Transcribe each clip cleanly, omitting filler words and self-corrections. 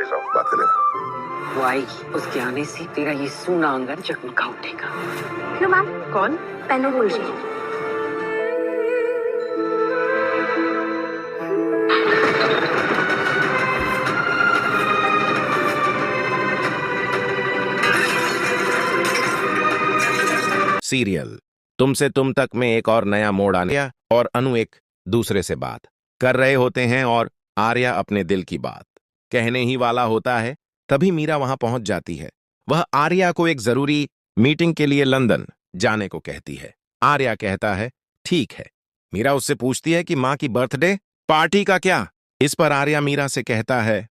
भेज रहा हूँ, बात कर लेना। वो आएगी, उसके आने से तेरा ये सूना आंगन जगमगा उठेगा। क्यों मैम? कौन? पहले बोल रही। सीरियल तुमसे तुम तक में एक और नया मोड़ आने और अनु एक दूसरे से बात कर रहे होते हैं और आर्या अपने दिल की बात कहने ही वाला होता है। तभी मीरा वहां पहुंच जाती है। वह आर्या को एक जरूरी मीटिंग के लिए लंदन जाने को कहती है। आर्या कहता है ठीक है। मीरा उससे पूछती है कि माँ की बर्थडे पार्टी का क्या। इस पर आर्या मीरा से कहता है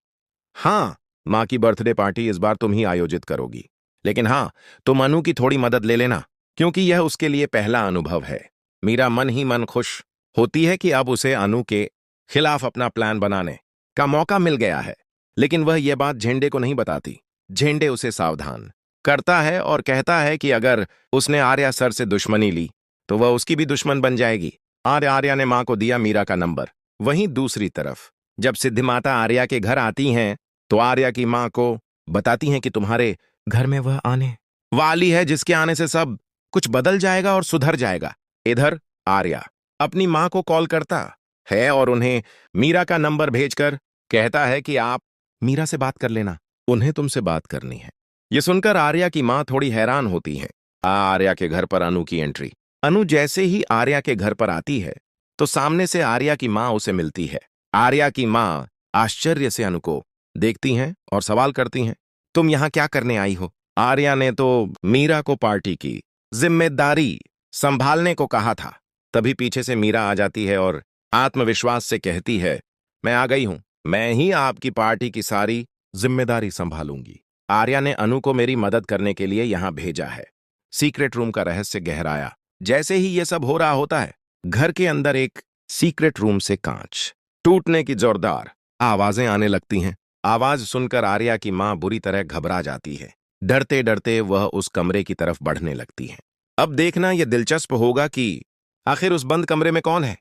हाँ, माँ की बर्थडे पार्टी इस बार तुम ही आयोजित करोगी, लेकिन हाँ, तुम अनु की थोड़ी मदद ले लेना, क्योंकि यह उसके लिए पहला अनुभव है। मीरा मन ही मन खुश होती है कि अब उसे अनु के खिलाफ अपना प्लान बनाने का मौका मिल गया है, लेकिन वह यह बात झेंडे को नहीं बताती। झेंडे उसे सावधान करता है और कहता है कि अगर उसने आर्या सर से दुश्मनी ली तो वह उसकी भी दुश्मन बन जाएगी। आर्या ने मां को दिया मीरा का नंबर। वहीं दूसरी तरफ जब सिद्धिमाता आर्या के घर आती हैं तो आर्या की मां को बताती हैं कि तुम्हारे घर में वह आने वाली है जिसके आने से सब कुछ बदल जाएगा और सुधर जाएगा। इधर आर्या अपनी मां को कॉल करता है और उन्हें मीरा का नंबर भेजकर कहता है कि आप मीरा से बात कर लेना, उन्हें तुमसे बात करनी है। यह सुनकर आर्या की मां थोड़ी हैरान होती है। आर्या के घर पर अनु की एंट्री। अनु जैसे ही आर्या के घर पर आती है तो सामने से आर्या की मां उसे मिलती है। आर्या की मां आश्चर्य से अनु को देखती हैं और सवाल करती हैं, तुम यहां क्या करने आई हो? आर्या ने तो मीरा को पार्टी की जिम्मेदारी संभालने को कहा था। तभी पीछे से मीरा आ जाती है और आत्मविश्वास से कहती है, मैं आ गई हूं, मैं ही आपकी पार्टी की सारी जिम्मेदारी संभालूंगी। आर्या ने अनु को मेरी मदद करने के लिए यहां भेजा है। सीक्रेट रूम का रहस्य गहराया। जैसे ही यह सब हो रहा होता है, घर के अंदर एक सीक्रेट रूम से कांच टूटने की जोरदार आवाजें आने लगती हैं। आवाज सुनकर आर्या की मां बुरी तरह घबरा जाती है। डरते डरते वह उस कमरे की तरफ बढ़ने लगती है। अब देखना यह दिलचस्प होगा कि आखिर उस बंद कमरे में कौन है।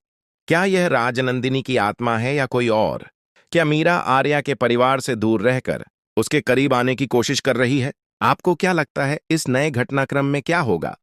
क्या यह राजनंदिनी की आत्मा है या कोई और? क्या मीरा आर्या के परिवार से दूर रहकर उसके करीब आने की कोशिश कर रही है? आपको क्या लगता है इस नए घटनाक्रम में क्या होगा?